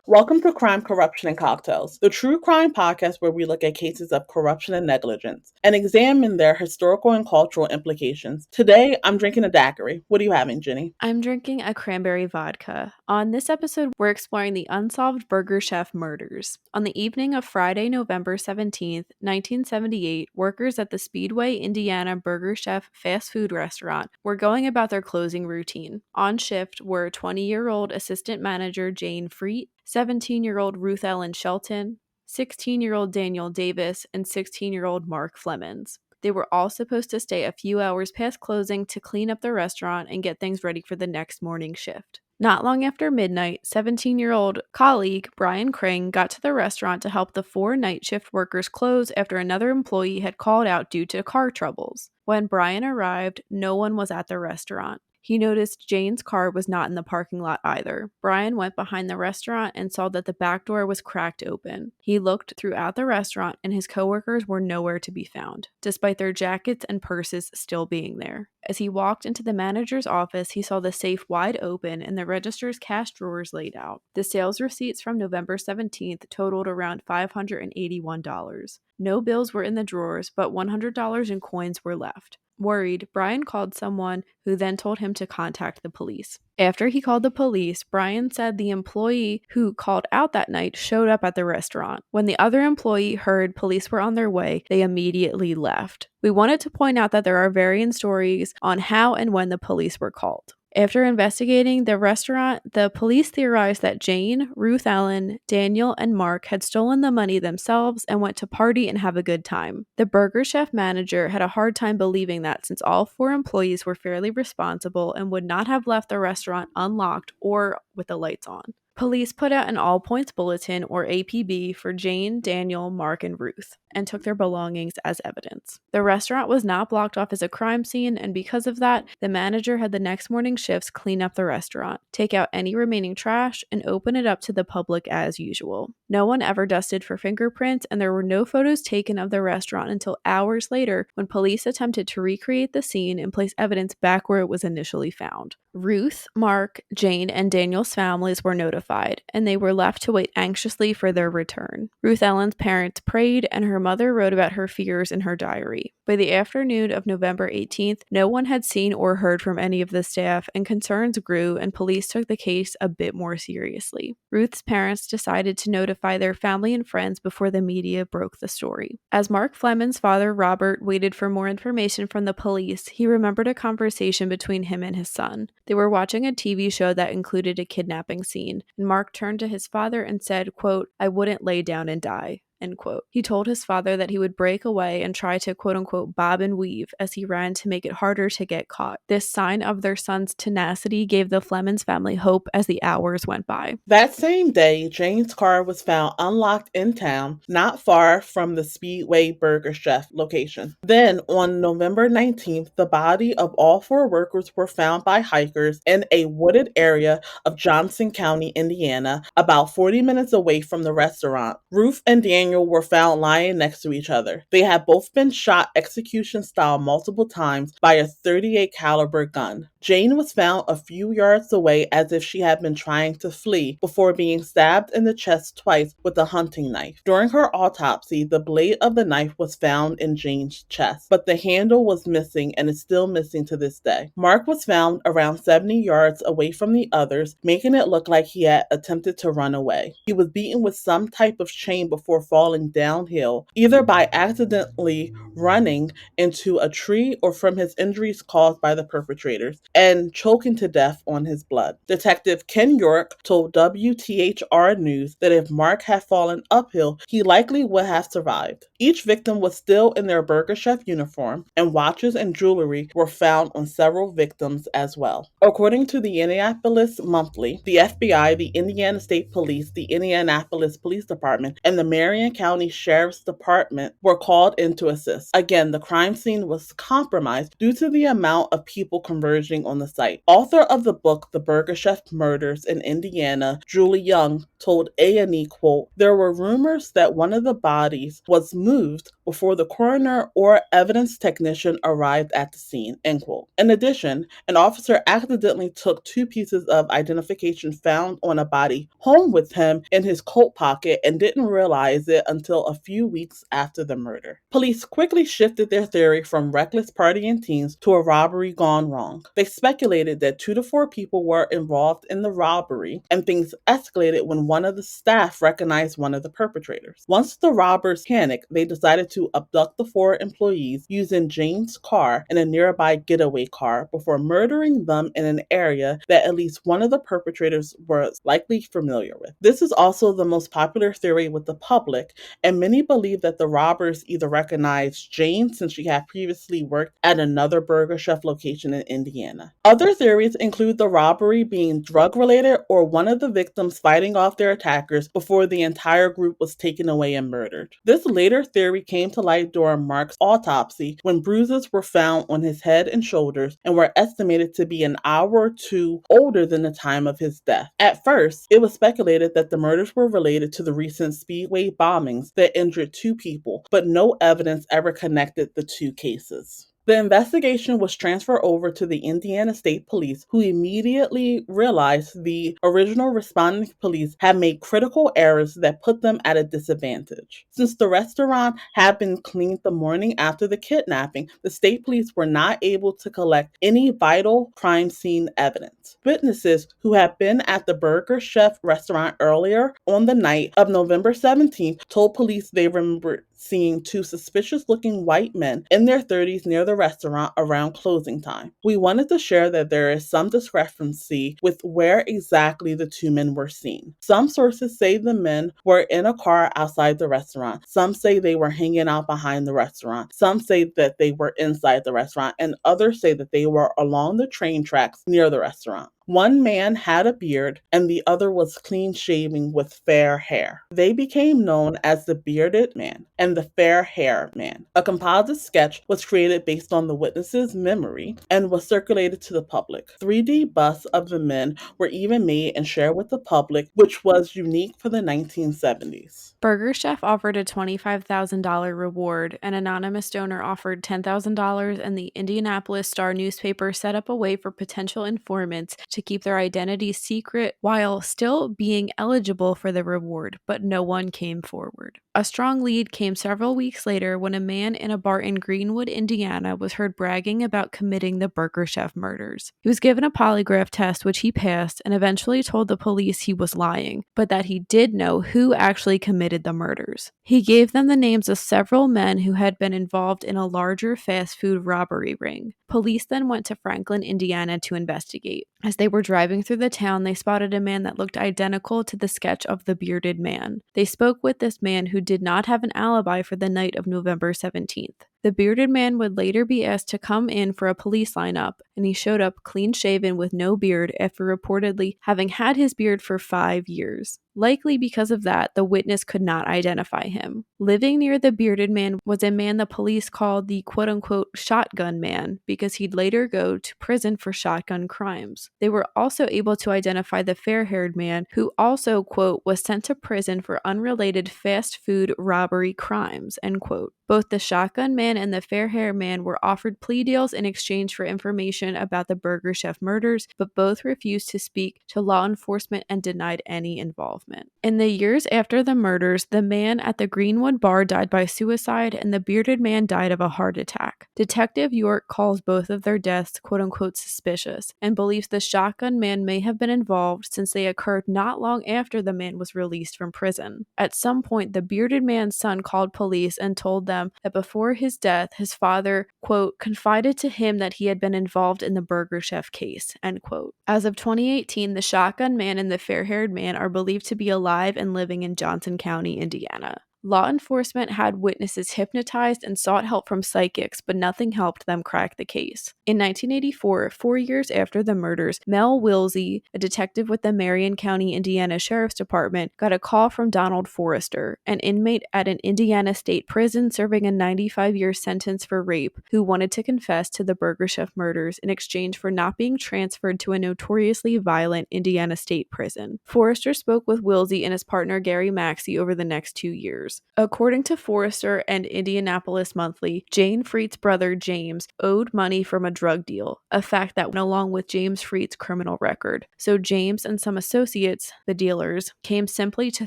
Welcome to Crime, Corruption, and Cocktails, the true crime podcast where we look at cases of corruption and negligence and examine their historical and cultural implications. Today, I'm drinking a daiquiri. What are you having, Jenny? I'm drinking a cranberry vodka. On this episode, we're exploring the unsolved Burger Chef murders. On the evening of Friday, November 17th, 1978, workers at the Speedway, Indiana Burger Chef fast food restaurant were going about their closing routine. On shift were 20-year-old assistant manager Jane Freet, 17-year-old Ruth Ellen Shelton, 16-year-old Daniel Davis, and 16-year-old Mark Flemons. They were all supposed to stay a few hours past closing to clean up the restaurant and get things ready for the next morning shift. Not long after midnight, 17-year-old colleague Brian Kring got to the restaurant to help the 4 night shift workers close after another employee had called out due to car troubles. When Brian arrived, no one was at the restaurant. He noticed Jane's car was not in the parking lot either. Brian went behind the restaurant and saw that the back door was cracked open. He looked throughout the restaurant and his coworkers were nowhere to be found, despite their jackets and purses still being there. As he walked into the manager's office, he saw the safe wide open and the register's cash drawers laid out. The sales receipts from November 17th totaled around $581. No bills were in the drawers, but $100 in coins were left. Worried, Brian called someone who then told him to contact the police. After he called the police, Brian said the employee who called out that night showed up at the restaurant. When the other employee heard police were on their way, they immediately left. We wanted to point out that there are varying stories on how and when the police were called. After investigating the restaurant, the police theorized that Jane, Ruth Ellen, Daniel, and Mark had stolen the money themselves and went to party and have a good time. The Burger Chef manager had a hard time believing that since all 4 employees were fairly responsible and would not have left the restaurant unlocked or with the lights on. Police put out an all-points bulletin, or APB, for Jane, Daniel, Mark, and Ruth, and took their belongings as evidence. The restaurant was not blocked off as a crime scene, and because of that, the manager had the next morning shifts clean up the restaurant, take out any remaining trash, and open it up to the public as usual. No one ever dusted for fingerprints, and there were no photos taken of the restaurant until hours later when police attempted to recreate the scene and place evidence back where it was initially found. Ruth, Mark, Jane, and Daniel's families were notified, and they were left to wait anxiously for their return. Ruth Ellen's parents prayed, and her mother wrote about her fears in her diary. By the afternoon of November 18th, no one had seen or heard from any of the staff, and concerns grew, and police took the case a bit more seriously. Ruth's parents decided to notify their family and friends before the media broke the story. As Mark Flemons' father, Robert, waited for more information from the police, he remembered a conversation between him and his son. They were watching a TV show that included a kidnapping scene, and Mark turned to his father and said, quote, "I wouldn't lay down and die." End quote. He told his father that he would break away and try to quote-unquote bob and weave as he ran to make it harder to get caught. This sign of their son's tenacity gave the Flemons family hope as the hours went by. That same day, Jane's car was found unlocked in town, not far from the Speedway Burger Chef location. Then, on November 19th, the body of all 4 workers were found by hikers in a wooded area of Johnson County, Indiana, about 40 minutes away from the restaurant. Ruth and Daniel were found lying next to each other. They had both been shot execution style multiple times by a .38 caliber gun. Jane was found a few yards away as if she had been trying to flee before being stabbed in the chest twice with a hunting knife. During her autopsy, the blade of the knife was found in Jane's chest, but the handle was missing and is still missing to this day. Mark was found around 70 yards away from the others, making it look like he had attempted to run away. He was beaten with some type of chain before falling downhill, either by accidentally running into a tree or from his injuries caused by the perpetrators, and choking to death on his blood. Detective Ken York told WTHR News that if Mark had fallen uphill, he likely would have survived. Each victim was still in their Burger Chef uniform, and watches and jewelry were found on several victims as well. According to the Indianapolis Monthly, the FBI, the Indiana State Police, the Indianapolis Police Department, and the Marion Marion County Sheriff's Department were called in to assist. Again, the crime scene was compromised due to the amount of people converging on the site. Author of the book, The Burger Chef Murders in Indiana, Julie Young, told A&E, quote, "There were rumors that one of the bodies was moved before the coroner or evidence technician arrived at the scene," end quote. In addition, an officer accidentally took 2 pieces of identification found on a body home with him in his coat pocket and didn't realize it until a few weeks after the murder. Police quickly shifted their theory from reckless partying teens to a robbery gone wrong. They speculated that 2 to 4 people were involved in the robbery, and things escalated when one of the staff recognized one of the perpetrators. Once the robbers panicked, they decided to abduct the 4 employees using Jane's car and a nearby getaway car before murdering them in an area that at least one of the perpetrators was likely familiar with. This is also the most popular theory with the public, and many believe that the robbers either recognized Jane since she had previously worked at another Burger Chef location in Indiana. Other theories include the robbery being drug-related or one of the victims fighting off their attackers before the entire group was taken away and murdered. This later theory came to light during Mark's autopsy when bruises were found on his head and shoulders and were estimated to be an hour or 2 older than the time of his death. At first, it was speculated that the murders were related to the recent Speedway bombings that injured 2 people, but no evidence ever connected the 2 cases. The investigation was transferred over to the Indiana State Police, who immediately realized the original responding police had made critical errors that put them at a disadvantage. Since the restaurant had been cleaned the morning after the kidnapping, the state police were not able to collect any vital crime scene evidence. Witnesses who had been at the Burger Chef restaurant earlier on the night of November 17th told police they remembered seeing 2 suspicious-looking white men in their 30s near the restaurant around closing time. We wanted to share that there is some discrepancy with where exactly the 2 men were seen. Some sources say the men were in a car outside the restaurant. Some say they were hanging out behind the restaurant. Some say that they were inside the restaurant, and others say that they were along the train tracks near the restaurant. One man had a beard, and the other was clean-shaven with fair hair. They became known as the Bearded Man and the Fair Hair Man. A composite sketch was created based on the witness's memory and was circulated to the public. 3D busts of the men were even made and shared with the public, which was unique for the 1970s. Burger Chef offered a $25,000 reward. An anonymous donor offered $10,000, and the Indianapolis Star newspaper set up a way for potential informants to keep their identities secret while still being eligible for the reward, but no one came forward. A strong lead came several weeks later when a man in a bar in Greenwood, Indiana, was heard bragging about committing the Burger Chef murders. He was given a polygraph test, which he passed, and eventually told the police he was lying, but that he did know who actually committed the murders. He gave them the names of several men who had been involved in a larger fast food robbery ring. Police then went to Franklin, Indiana to investigate. As they were driving through the town, they spotted a man that looked identical to the sketch of the Bearded Man. They spoke with this man who did not have an alibi for the night of November 17th. The Bearded Man would later be asked to come in for a police lineup, and he showed up clean-shaven with no beard after reportedly having had his beard for 5 years. Likely because of that, the witness could not identify him. Living near the Bearded Man was a man the police called the quote-unquote shotgun man because he'd later go to prison for shotgun crimes. They were also able to identify the fair-haired man who also, quote, was sent to prison for unrelated fast food robbery crimes, end quote. Both the shotgun man and the fair-haired man were offered plea deals in exchange for information about the Burger Chef murders, but both refused to speak to law enforcement and denied any involvement. In the years after the murders, the man at the Greenwood bar died by suicide and the Bearded Man died of a heart attack. Detective York calls both of their deaths quote-unquote suspicious and believes the shotgun man may have been involved since they occurred not long after the man was released from prison. At some point, the Bearded Man's son called police and told them that before his death, his father, quote, confided to him that he had been involved in the Burger Chef case, end quote. As of 2018, the shotgun man and the fair-haired man are believed to be alive and living in Johnson County, Indiana. Law enforcement had witnesses hypnotized and sought help from psychics, but nothing helped them crack the case. In 1984, 4 years after the murders, Mel Wilsey, a detective with the Marion County, Indiana Sheriff's Department, got a call from Donald Forrester, an inmate at an Indiana state prison serving a 95-year sentence for rape, who wanted to confess to the Burger Chef murders in exchange for not being transferred to a notoriously violent Indiana state prison. Forrester spoke with Wilsey and his partner Gary Maxey over the next 2 years. According to Forrester and Indianapolis Monthly, Jane Freet's brother James owed money from a drug deal, a fact that went along with James Freet's criminal record. So James and some associates, the dealers, came simply to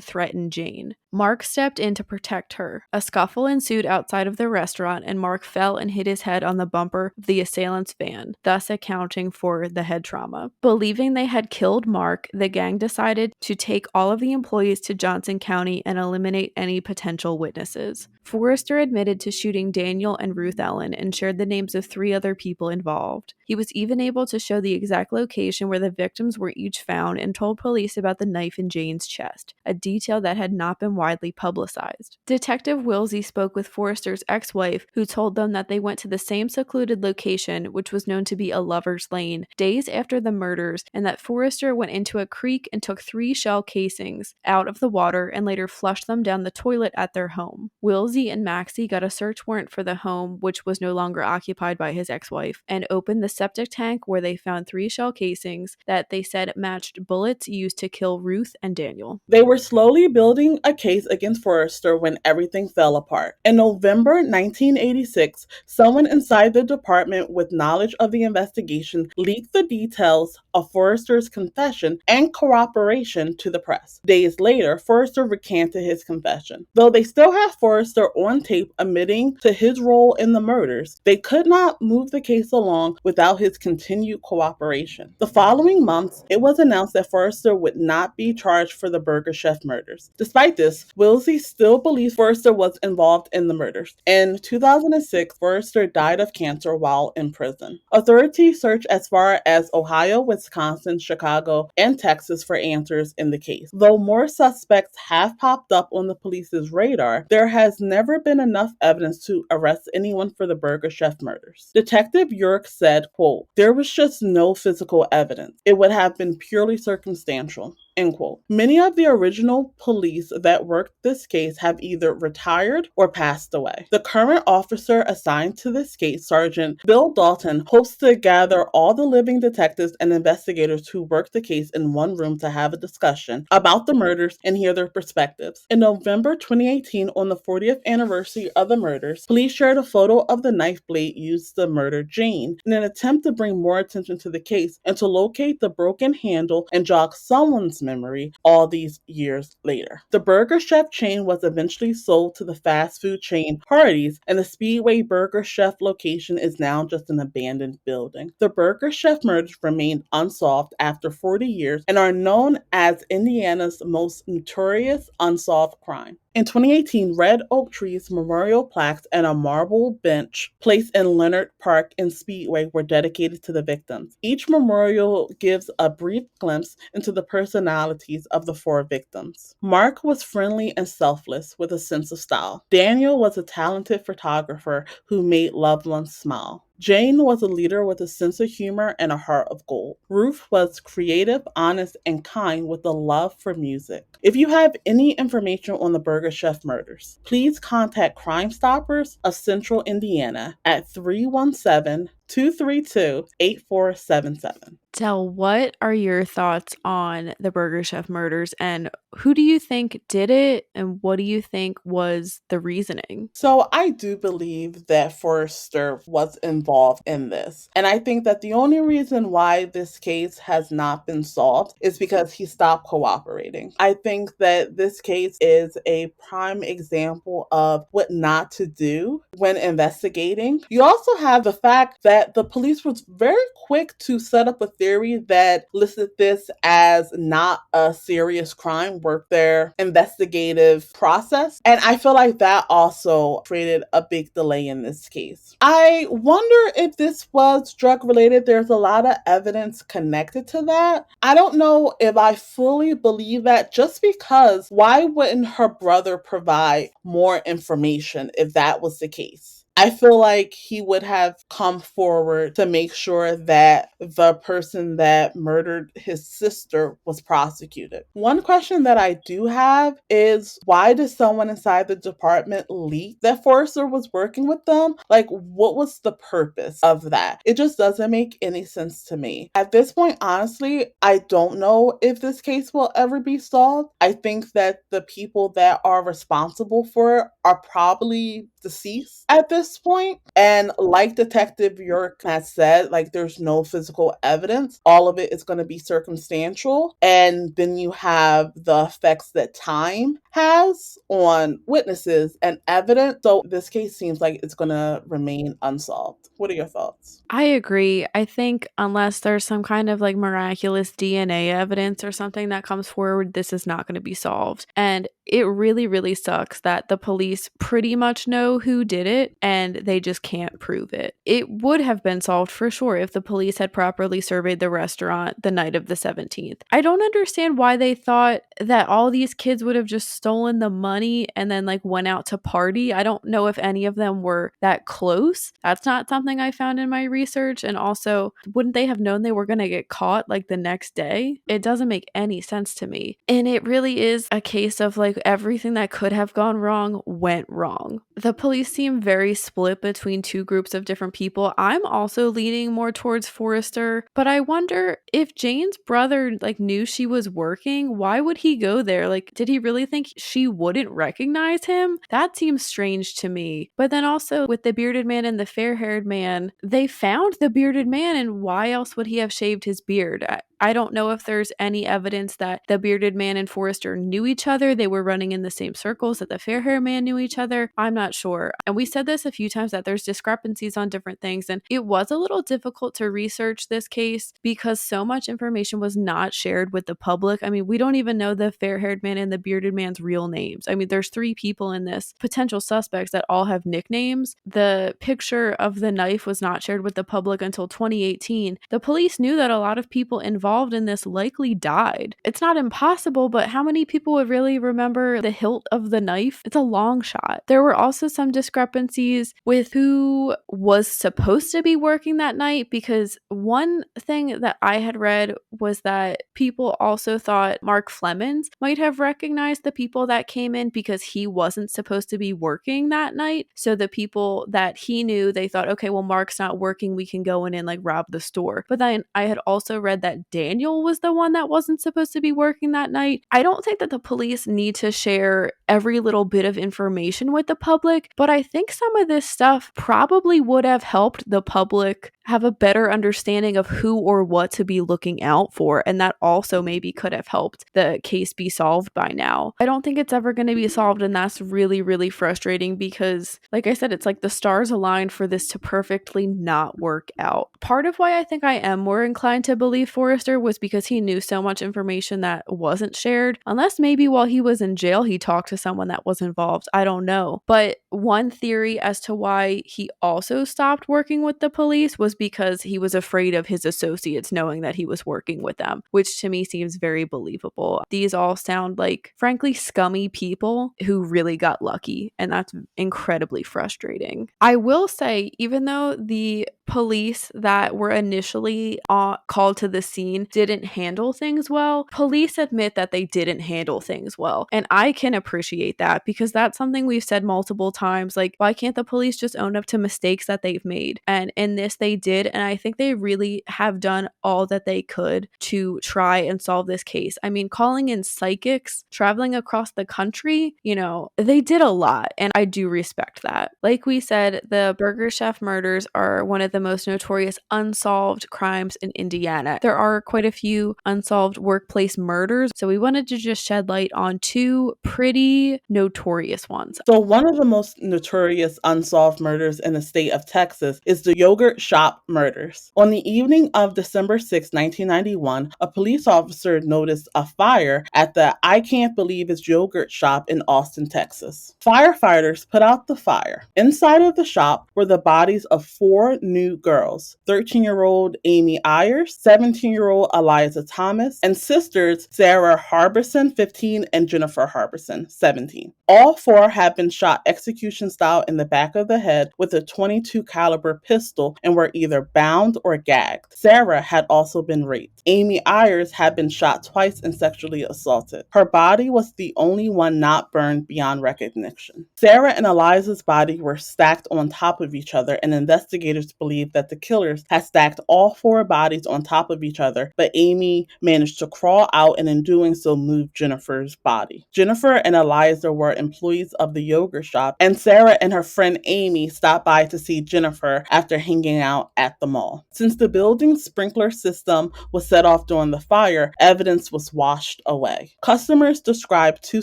threaten Jane. Mark stepped in to protect her. A scuffle ensued outside of the restaurant, and Mark fell and hit his head on the bumper of the assailant's van, thus accounting for the head trauma. Believing they had killed Mark, the gang decided to take all of the employees to Johnson County and eliminate any potential witnesses. Forrester admitted to shooting Daniel and Ruth Ellen and shared the names of 3 other people involved. He was even able to show the exact location where the victims were each found and told police about the knife in Jane's chest, a detail that had not been widely publicized. Detective Wilsey spoke with Forrester's ex-wife, who told them that they went to the same secluded location, which was known to be a lover's lane, days after the murders, and that Forrester went into a creek and took 3 shell casings out of the water and later flushed them down the toilet at their home. Wilsey and Maxey got a search warrant for the home, which was no longer occupied by his ex-wife, and opened the septic tank where they found 3 shell casings that they said matched bullets used to kill Ruth and Daniel. They were slowly building a case against Forrester when everything fell apart. In November 1986, someone inside the department with knowledge of the investigation leaked the details of Forrester's confession and corroboration to the press. Days later, Forrester recanted his confession. Though they still had Forrester on tape admitting to his role in the murders, they could not move the case along without his continued cooperation. The following months, it was announced that Forrester would not be charged for the Burger Chef murders. Despite this, Wilsey still believes Forrester was involved in the murders. In 2006, Forrester died of cancer while in prison. Authorities searched as far as Ohio, Wisconsin, Chicago, and Texas for answers in the case. Though more suspects have popped up on the police's radar, there has never been enough evidence to arrest anyone for the Burger Chef murders. Detective York said, quote, "There was just no physical evidence. It would have been purely circumstantial." End quote. Many of the original police that worked this case have either retired or passed away. The current officer assigned to this case, Sergeant Bill Dalton, hopes to gather all the living detectives and investigators who worked the case in one room to have a discussion about the murders and hear their perspectives. In November 2018, on the 40th anniversary of the murders, police shared a photo of the knife blade used to murder Jane in an attempt to bring more attention to the case and to locate the broken handle and jog someone's memory all these years later. The Burger Chef chain was eventually sold to the fast food chain Hardee's, and the Speedway Burger Chef location is now just an abandoned building. The Burger Chef murders remained unsolved after 40 years and are known as Indiana's most notorious unsolved crime. In 2018, red oak trees, memorial plaques, and a marble bench placed in Leonard Park in Speedway were dedicated to the victims. Each memorial gives a brief glimpse into the personalities of the 4 victims. Mark was friendly and selfless with a sense of style. Daniel was a talented photographer who made loved ones smile. Jane was a leader with a sense of humor and a heart of gold. Ruth was creative, honest, and kind with a love for music. If you have any information on the Burger Chef murders, please contact Crime Stoppers of Central Indiana at 317-232-8477. Del, what are your thoughts on the Burger Chef murders, and who do you think did it, and what do you think was the reasoning? So I do believe that Forrester was involved in this. And I think that the only reason why this case has not been solved is because he stopped cooperating. I think that this case is a prime example of what not to do when investigating. You also have the fact that that the police was very quick to set up a theory that listed this as not a serious crime worth their investigative process. And I feel like that also created a big delay in this case. I wonder if this was drug related. There's a lot of evidence connected to that. I don't know if I fully believe that, just because why wouldn't her brother provide more information if that was the case? I feel like he would have come forward to make sure that the person that murdered his sister was prosecuted. One question that I do have is, why did someone inside the department leak that Forrester was working with them? Like, what was the purpose of that? It just doesn't make any sense to me. At this point, honestly, I don't know if this case will ever be solved. I think that the people that are responsible for it are probably deceased at this point. And like Detective York has said, like, there's no physical evidence. All of it is going to be circumstantial. And then you have the effects that time has on witnesses and evidence. So this case seems like it's going to remain unsolved. What are your thoughts? I agree. I think unless there's some kind of like miraculous DNA evidence or something that comes forward, this is not going to be solved. And it really, really sucks that the police pretty much know who did it and they just can't prove it. It would have been solved for sure if the police had properly surveyed the restaurant the night of the 17th. I don't understand why they thought that all these kids would have just stolen the money and then like went out to party. I don't know if any of them were that close. That's not something I found in my research. And also, wouldn't they have known they were going to get caught like the next day? It doesn't make any sense to me. And it really is a case of like everything that could have gone wrong went wrong. The police seem very split between two groups of different people. I'm also leaning more towards Forrester, but I wonder if Jane's brother like knew she was working, why would he go there? Like, did he really think she wouldn't recognize him? That seems strange to me. But then also with the bearded man and the fair-haired man, they found the bearded man, and why else would he have shaved his beard? I don't know if there's any evidence that the bearded man and Forrester knew each other. They were running in the same circles, that the fair hair man knew each other. I'm not sure. And we said this a few times that there's discrepancies on different things. And it was a little difficult to research this case because so much information was not shared with the public. I mean, we don't even know the fair haired man and the bearded man's real names. I mean, there's 3 people in this, potential suspects that all have nicknames. The picture of the knife was not shared with the public until 2018. The police knew that a lot of people involved in this likely died. It's not impossible, but how many people would really remember the hilt of the knife? It's a long shot. There were also some discrepancies with who was supposed to be working that night, because one thing that I had read was that people also thought Mark Flemons might have recognized the people that came in because he wasn't supposed to be working that night. So the people that he knew, they thought, okay, well, Mark's not working, we can go in and like rob the store. But then I had also read that Daniel was the one that wasn't supposed to be working that night. I don't think that the police need to share every little bit of information with the public, but I think some of this stuff probably would have helped the public have a better understanding of who or what to be looking out for, and that also maybe could have helped the case be solved by now. I don't think it's ever going to be solved, and that's really, really frustrating because, like I said, it's like the stars aligned for this to perfectly not work out. Part of why I think I am more inclined to believe Forrester was because he knew so much information that wasn't shared, unless maybe while he was in jail he talked to someone that was involved. I don't know. But one theory as to why he also stopped working with the police was because he was afraid of his associates knowing that he was working with them, which to me seems very believable. These all sound like, frankly, scummy people who really got lucky, and that's incredibly frustrating. I will say, even though the police that were initially called to the scene didn't handle things well, police admit that they didn't handle things well. And I can appreciate that because that's something we've said multiple times. Like, why can't the police just own up to mistakes that they've made? And in this, they did. And I think they really have done all that they could to try and solve this case. I mean, calling in psychics, traveling across the country, they did a lot. And I do respect that. Like we said, the Burger Chef murders are one of the the most notorious unsolved crimes in Indiana. There are quite a few unsolved workplace murders, so we wanted to just shed light on two pretty notorious ones. So, one of the most notorious unsolved murders in the state of Texas is the yogurt shop murders. On the evening of December 6, 1991, a police officer noticed a fire at the I Can't Believe It's Yogurt shop in Austin, Texas. Firefighters put out the fire. Inside of the shop were the bodies of four new girls: 13-year-old Amy Ayers, 17-year-old Eliza Thomas, and sisters Sarah Harbison, 15, and Jennifer Harbison, 17. All four had been shot execution style in the back of the head with a .22 caliber pistol and were either bound or gagged. Sarah had also been raped. Amy Ayers had been shot twice and sexually assaulted. Her body was the only one not burned beyond recognition. Sarah and Eliza's body were stacked on top of each other, and investigators believe that the killers had stacked all four bodies on top of each other, but Amy managed to crawl out and in doing so moved Jennifer's body. Jennifer and Eliza were employees of the yogurt shop, and Sarah and her friend Amy stopped by to see Jennifer after hanging out at the mall. Since the building's sprinkler system was set off during the fire, evidence was washed away. Customers described two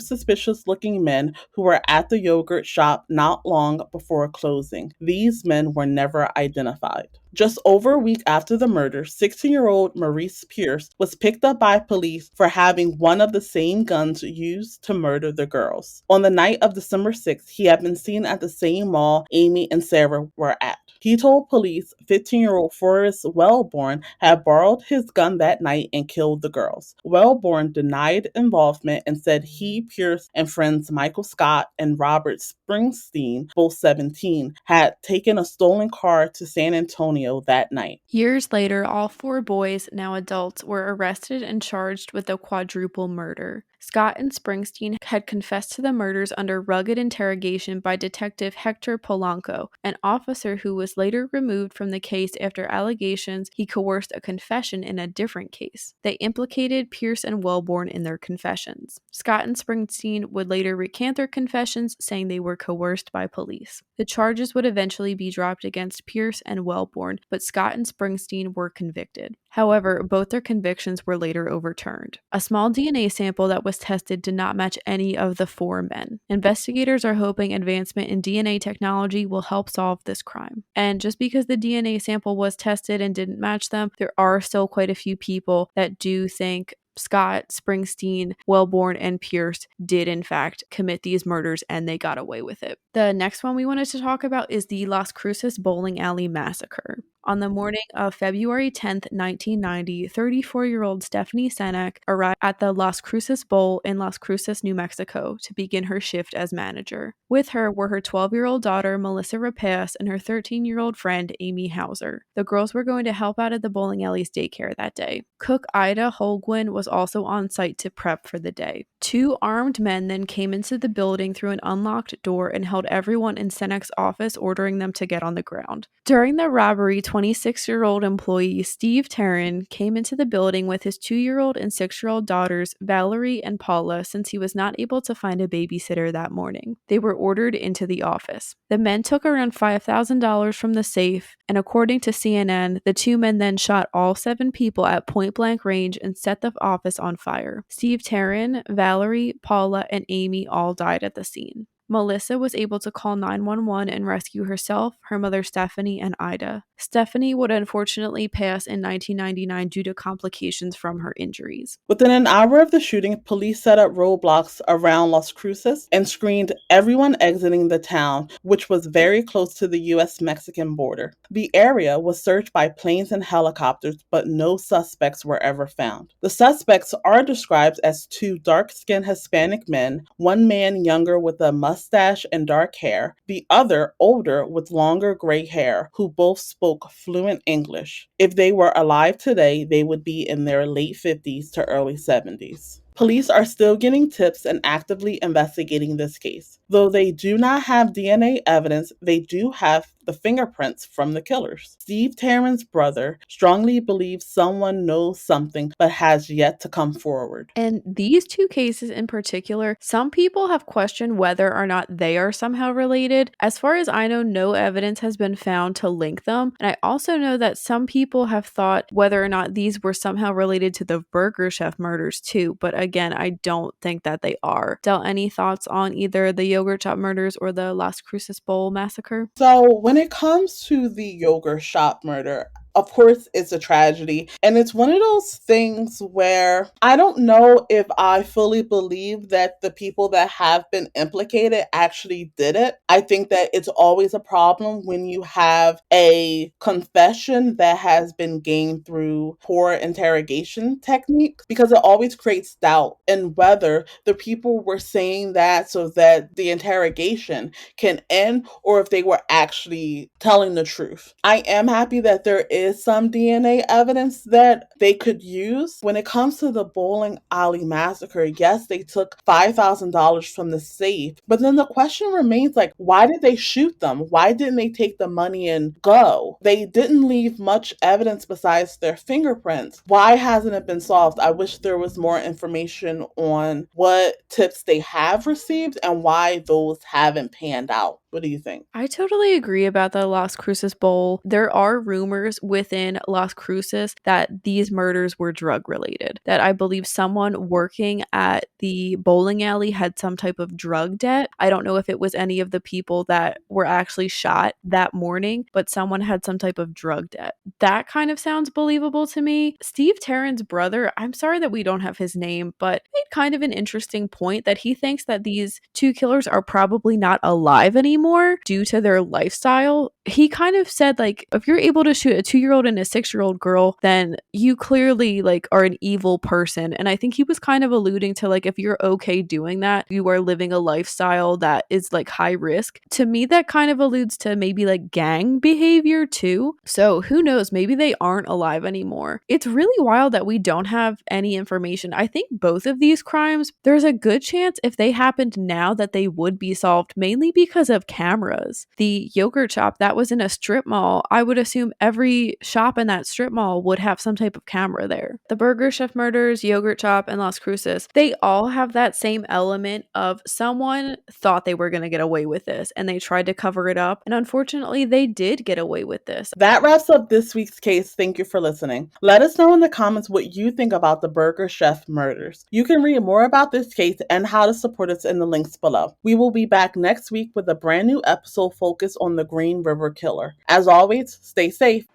suspicious-looking men who were at the yogurt shop not long before closing. These men were never identified. Just over a week after the murder, 16-year-old Maurice Pierce was picked up by police for having one of the same guns used to murder the girls. On the night of December 6th, he had been seen at the same mall Amy and Sarah were at. He told police 15-year-old Forrest Wellborn had borrowed his gun that night and killed the girls. Wellborn denied involvement and said he, Pierce, and friends Michael Scott and Robert Springsteen, both 17, had taken a stolen car to San Antonio that night. Years later, all four boys, now adults, were arrested and charged with a quadruple murder. Scott and Springsteen had confessed to the murders under rugged interrogation by Detective Hector Polanco, an officer who was later removed from the case after allegations he coerced a confession in a different case. They implicated Pierce and Wellborn in their confessions. Scott and Springsteen would later recant their confessions, saying they were coerced by police. The charges would eventually be dropped against Pierce and Wellborn, but Scott and Springsteen were convicted. However, both their convictions were later overturned. A small DNA sample that was tested did not match any of the four men. Investigators are hoping advancement in DNA technology will help solve this crime. And just because the DNA sample was tested and didn't match them, there are still quite a few people that do think Scott, Springsteen, Wellborn, and Pierce did in fact commit these murders and they got away with it. The next one we wanted to talk about is the Las Cruces Bowling Alley Massacre. On the morning of February 10th, 1990, 34-year-old Stephanie Senek arrived at the Las Cruces Bowl in Las Cruces, New Mexico, to begin her shift as manager. With her were her 12-year-old daughter, Melissa Rapace, and her 13-year-old friend, Amy Hauser. The girls were going to help out at the bowling alley's daycare that day. Cook Ida Holguin was also on site to prep for the day. Two armed men then came into the building through an unlocked door and held everyone in Senek's office, ordering them to get on the ground. During the robbery, 26-year-old employee Steve Terran came into the building with his 2-year-old and 6-year-old daughters, Valerie and Paula, since he was not able to find a babysitter that morning. They were ordered into the office. The men took around $5,000 from the safe, and according to CNN, the two men then shot all 7 people at point-blank range and set the office on fire. Steve Terran, Valerie, Paula, and Amy all died at the scene. Melissa was able to call 911 and rescue herself, her mother Stephanie, and Ida. Stephanie would unfortunately pass in 1999 due to complications from her injuries. Within an hour of the shooting, police set up roadblocks around Las Cruces and screened everyone exiting the town, which was very close to the U.S.-Mexican border. The area was searched by planes and helicopters, but no suspects were ever found. The suspects are described as 2 dark-skinned Hispanic men, one man younger with a mustache and dark hair, the other older with longer gray hair, who both spoke fluent English. If they were alive today, they would be in their late 50s to early 70s. Police are still getting tips and actively investigating this case. Though they do not have DNA evidence, they do have the fingerprints from the killers. Steve Taryn's brother strongly believes someone knows something but has yet to come forward. And these two cases in particular, some people have questioned whether or not they are somehow related. As far as I know, no evidence has been found to link them. And I also know that some people have thought whether or not these were somehow related to the Burger Chef murders too. But again, I don't think that they are. Del, any thoughts on either the Yogurt Shop murders or the Las Cruces Bowl massacre? So, when it comes to the yogurt shop murder, of course, it's a tragedy. And it's one of those things where I don't know if I fully believe that the people that have been implicated actually did it. I think that it's always a problem when you have a confession that has been gained through poor interrogation techniques because it always creates doubt in whether the people were saying that so that the interrogation can end or if they were actually telling the truth. I am happy that there is some DNA evidence that they could use. When it comes to the bowling alley massacre, yes, they took $5,000 from the safe, but then the question remains like, why did they shoot them? Why didn't they take the money and go? They didn't leave much evidence besides their fingerprints. Why hasn't it been solved? I wish there was more information on what tips they have received and why those haven't panned out. What do you think? I totally agree about the Las Cruces Bowl. There are rumors within Las Cruces that these murders were drug related, that I believe someone working at the bowling alley had some type of drug debt. I don't know if it was any of the people that were actually shot that morning, but someone had some type of drug debt. That kind of sounds believable to me. Steve Taryn's brother, I'm sorry that we don't have his name, but made kind of an interesting point that he thinks that these two killers are probably not alive anymore due to their lifestyle. He kind of said like, if you're able to shoot a 2-year-old and a 6-year-old girl, then you clearly like are an evil person. And I think he was kind of alluding to like, if you're okay doing that, you are living a lifestyle that is like high risk. To me, that kind of alludes to maybe like gang behavior too. So who knows, maybe they aren't alive anymore. It's really wild that we don't have any information. I think both of these crimes, there's a good chance if they happened now that they would be solved, mainly because of cameras. The yogurt shop that was in a strip mall, I would assume every shop in that strip mall would have some type of camera there. The Burger Chef murders, yogurt shop, and Las Cruces, they all have that same element of someone thought they were going to get away with this and they tried to cover it up. And unfortunately, they did get away with this. That wraps up this week's case. Thank you for listening. Let us know in the comments what you think about the Burger Chef murders. You can read more about this case and how to support us in the links below. We will be back next week with a brand new episode focused on the Green River Killer. As always, stay safe.